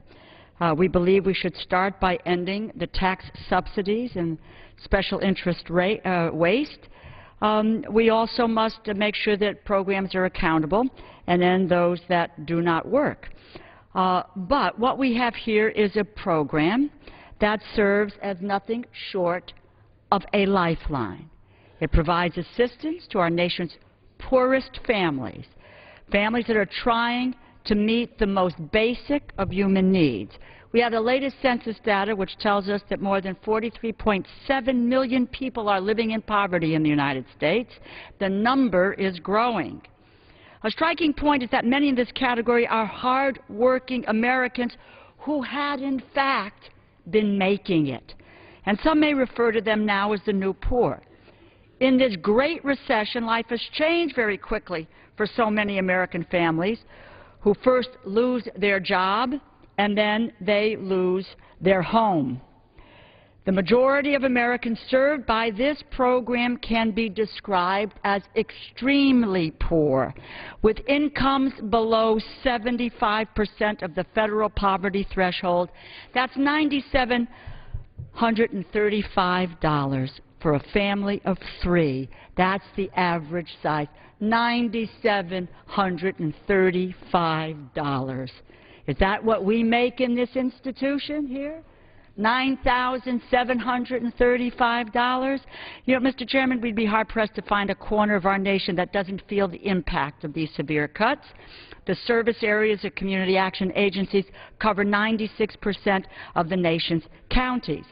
We believe we should start by ending the tax subsidies and special interest waste. We also must make sure that programs are accountable and end those that do not work. But what we have here is a program that serves as nothing short of a lifeline. It provides assistance to our nation's poorest families, families that are trying to meet the most basic of human needs. We have the latest census data which tells us that more than 43.7 million people are living in poverty in the United States. The number is growing. A striking point is that many in this category are hard-working Americans who had, in fact, been making it. And some may refer to them now as the new poor. In this great recession, life has changed very quickly for so many American families who first lose their job and then they lose their home. The majority of Americans served by this program can be described as extremely poor, with incomes below 75% of the federal poverty threshold. That's $9,735 for a family of 3. That's the average size, $9,735. Is that what we make in this institution here? $9,735? You know, Mr. Chairman, we'd be hard-pressed to find a corner of our nation that doesn't feel the impact of these severe cuts. The service areas of community action agencies cover 96% of the nation's counties.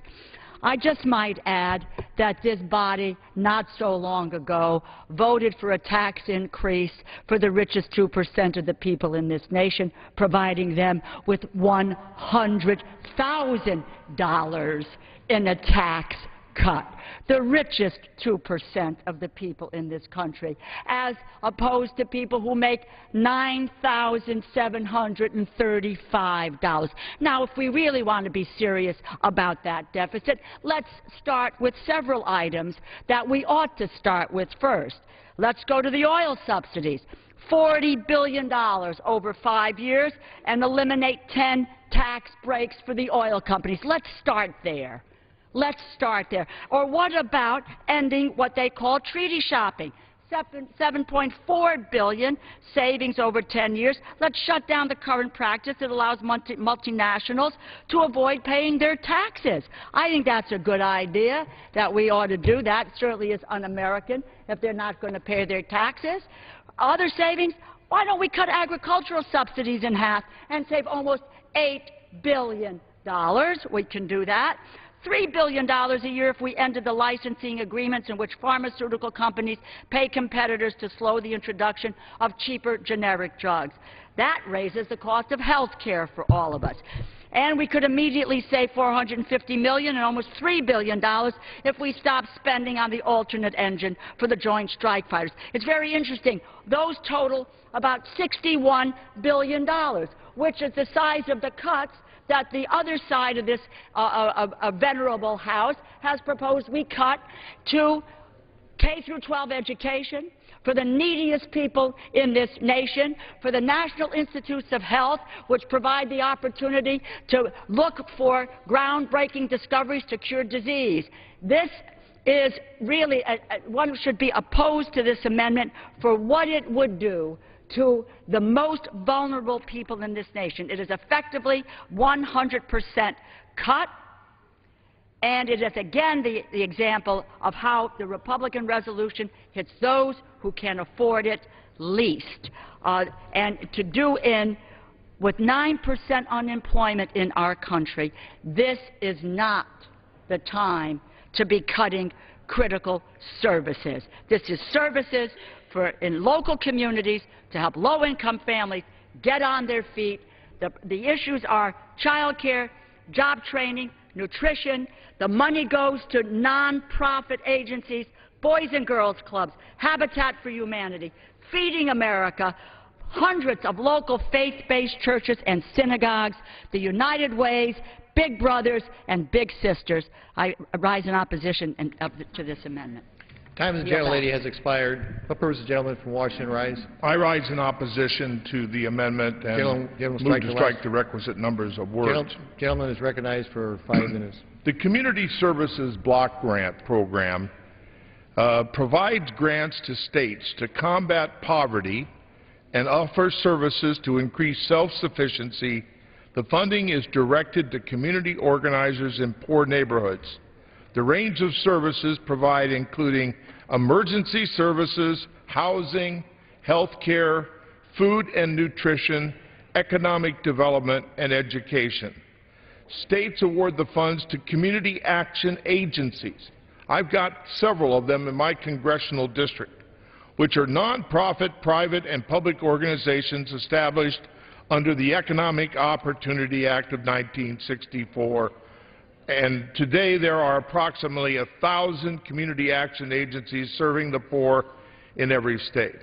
I just might add that this body, not so long ago, voted for a tax increase for the richest 2% of the people in this nation, providing them with $100,000 in a tax cut. The richest 2% of the people in this country, as opposed to people who make $9,735. Now, if we really want to be serious about that deficit, let's start with several items that we ought to start with first. Let's go to the oil subsidies. $40 billion over 5 years, and eliminate 10 tax breaks for the oil companies. Let's start there. Let's start there. Or what about ending what they call treaty shopping? $7.4 billion savings over 10 years. Let's shut down the current practice that allows multinationals to avoid paying their taxes. I think that's a good idea, that we ought to do that. It certainly is un-American if they're not going to pay their taxes. Other savings, why don't we cut agricultural subsidies in half and save almost $8 billion? We can do that. $3 billion a year if we ended the licensing agreements in which pharmaceutical companies pay competitors to slow the introduction of cheaper generic drugs. That raises the cost of health care for all of us. And we could immediately save $450 million and almost $3 billion if we stop spending on the alternate engine for the Joint Strike Fighters. It's very interesting. Those total about $61 billion, which is the size of the cuts that the other side of this venerable House has proposed we cut to K-12 education for the neediest people in this nation, for the National Institutes of Health, which provide the opportunity to look for groundbreaking discoveries to cure disease. This is really, one should be opposed to this amendment for what it would do to the most vulnerable people in this nation. It is effectively 100% cut, and it is again the example of how the Republican resolution hits those who can afford it least. And to do with 9% unemployment in our country, this is not the time to be cutting critical services. This is services in local communities to help low-income families get on their feet. The issues are child care, job training, nutrition. The money goes to nonprofit agencies, Boys and Girls Clubs, Habitat for Humanity, Feeding America, hundreds of local faith-based churches and synagogues, the United Ways, Big Brothers, and Big Sisters. I rise in opposition to this amendment. Time of the gentlelady has expired. What purpose does the gentleman from Washington rise? I rise in opposition to the amendment and move to strike the requisite numbers of words. Gentleman is recognized for 5 minutes. The Community Services Block Grant Program provides grants to states to combat poverty and offers services to increase self-sufficiency. The funding is directed to community organizers in poor neighborhoods. The range of services provided including emergency services, housing, health care, food and nutrition, economic development, and education. States award the funds to community action agencies. I've got several of them in my congressional district, which are nonprofit, private, and public organizations established under the Economic Opportunity Act of 1964. And today there are approximately 1,000 community action agencies serving the poor in every state.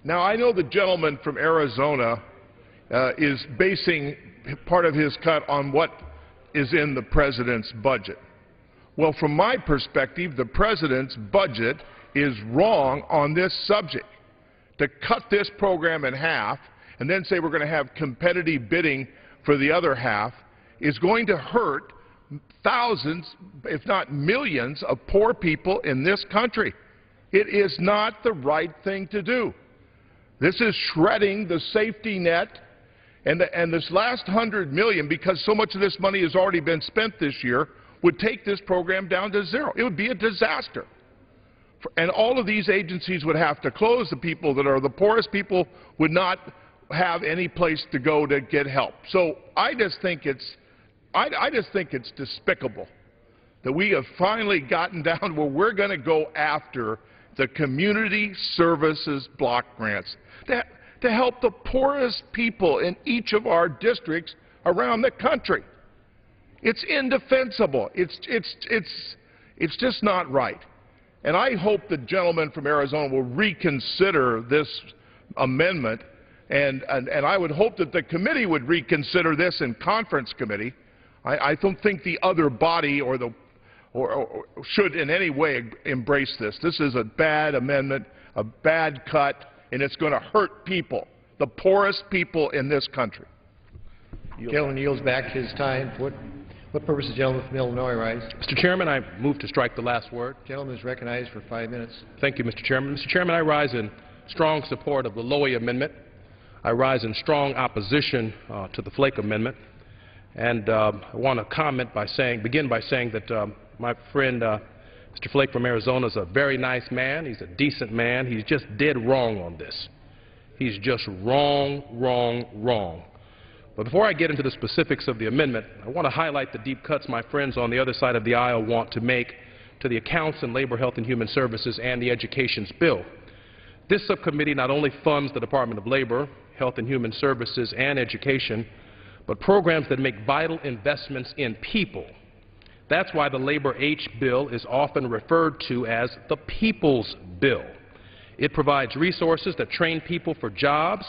Now, I know the gentleman from Arizona is basing part of his cut on what is in the President's budget. Well, from my perspective, the President's budget is wrong on this subject. To cut this program in half and then say we're going to have competitive bidding for the other half is going to hurt thousands, if not millions, of poor people in this country. It is not the right thing to do. This is shredding the safety net. And this last $100 million, because so much of this money has already been spent this year, would take this program down to zero. It would be a disaster. And all of these agencies would have to close. The people that are the poorest people would not have any place to go to get help. So I just think it's despicable that we have finally gotten down where we're going to go after the community services block grants to help the poorest people in each of our districts around the country. It's indefensible. It's just not right. And I hope the gentleman from Arizona will reconsider this amendment, and I would hope that the committee would reconsider this in conference committee. I don't think the other body or should in any way embrace this. This is a bad amendment, a bad cut, and it's going to hurt people, the poorest people in this country. Gentleman yields back his time. What purpose does the gentleman from Illinois rise? Mr. Chairman, I move to strike the last word. The gentleman is recognized for 5 minutes. Thank you, Mr. Chairman. Mr. Chairman, I rise in strong support of the Lowy Amendment. I rise in strong opposition to the Flake Amendment. And I want to begin by saying that my friend Mr. Flake from Arizona is a very nice man. He's a decent man. He's just dead wrong on this. He's just wrong, wrong, wrong. But before I get into the specifics of the amendment, I want to highlight the deep cuts my friends on the other side of the aisle want to make to the accounts in Labor, Health and Human Services and the Education's bill. This subcommittee not only funds the Department of Labor, Health and Human Services and Education, but programs that make vital investments in people. That's why the Labor H bill is often referred to as the People's Bill. It provides resources that train people for jobs,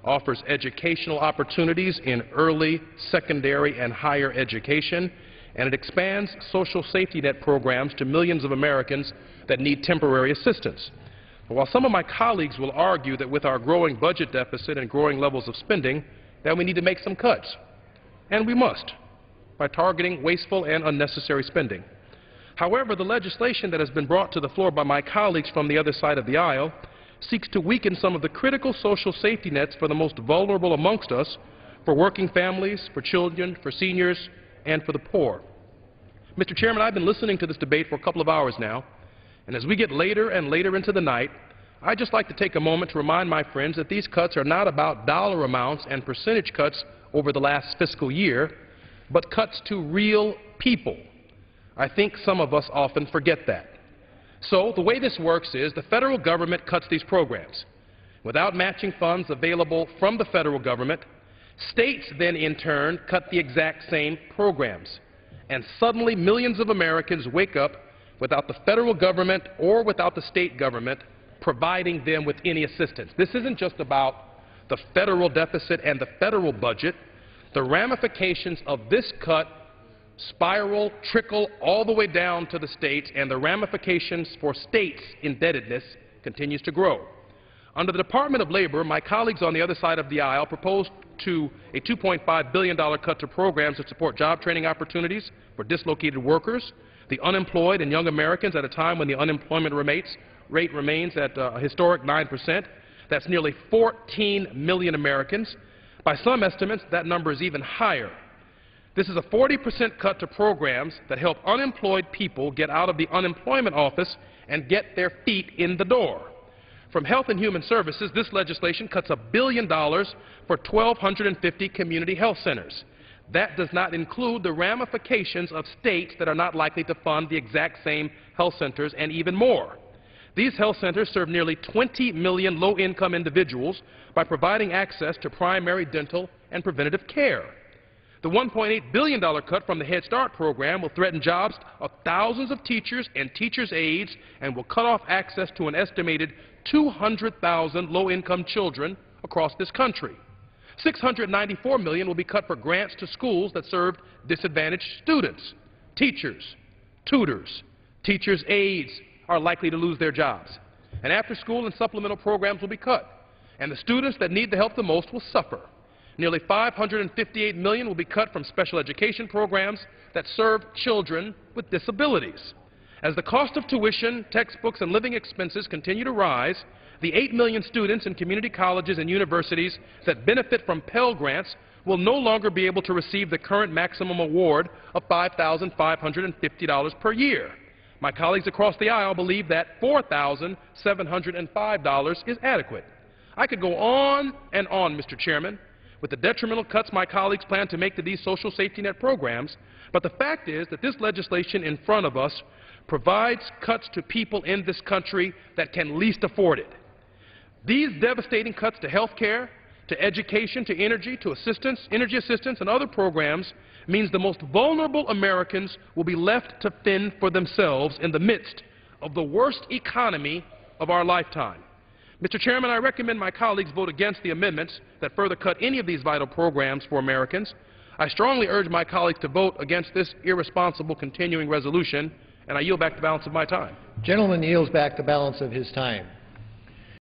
offers educational opportunities in early, secondary, and higher education, and it expands social safety net programs to millions of Americans that need temporary assistance. While some of my colleagues will argue that with our growing budget deficit and growing levels of spending, that we need to make some cuts, and we must, by targeting wasteful and unnecessary spending. However, the legislation that has been brought to the floor by my colleagues from the other side of the aisle seeks to weaken some of the critical social safety nets for the most vulnerable amongst us, for working families, for children, for seniors, and for the poor. Mr. Chairman, I've been listening to this debate for a couple of hours now, and as we get later and later into the night, I'd just like to take a moment to remind my friends that these cuts are not about dollar amounts and percentage cuts over the last fiscal year, but cuts to real people. I think some of us often forget that. So the way this works is the federal government cuts these programs. Without matching funds available from the federal government, states then in turn cut the exact same programs. And suddenly millions of Americans wake up without the federal government or without the state government providing them with any assistance. This isn't just about the federal deficit and the federal budget. The ramifications of this cut spiral, trickle all the way down to the states, and the ramifications for states' indebtedness continues to grow. Under the Department of Labor, my colleagues on the other side of the aisle proposed a $2.5 billion cut to programs that support job training opportunities for dislocated workers, the unemployed, and young Americans at a time when the unemployment rate remains at a historic 9%. That's nearly 14 million Americans. By some estimates, that number is even higher. This is a 40% cut to programs that help unemployed people get out of the unemployment office and get their feet in the door. From Health and Human Services, this legislation cuts $1 billion for 1,250 community health centers. That does not include the ramifications of states that are not likely to fund the exact same health centers and even more. These health centers serve nearly 20 million low-income individuals by providing access to primary, dental, and preventative care. The $1.8 billion cut from the Head Start program will threaten jobs of thousands of teachers and teachers' aides and will cut off access to an estimated 200,000 low-income children across this country. $694 million will be cut for grants to schools that serve disadvantaged students. Teachers, tutors, teachers' aides are likely to lose their jobs. And after-school and supplemental programs will be cut. And the students that need the help the most will suffer. Nearly $558 million will be cut from special education programs that serve children with disabilities. As the cost of tuition, textbooks, and living expenses continue to rise, the 8 million students in community colleges and universities that benefit from Pell Grants will no longer be able to receive the current maximum award of $5,550 per year. My colleagues across the aisle believe that $4,705 is adequate. I could go on and on, Mr. Chairman, with the detrimental cuts my colleagues plan to make to these social safety net programs, but the fact is that this legislation in front of us provides cuts to people in this country that can least afford it. These devastating cuts to health care, to education, to energy assistance, and other programs means the most vulnerable Americans will be left to fend for themselves in the midst of the worst economy of our lifetime. Mr. Chairman, I recommend my colleagues vote against the amendments that further cut any of these vital programs for Americans. I strongly urge my colleagues to vote against this irresponsible continuing resolution, and I yield back the balance of my time. Gentleman yields back the balance of his time.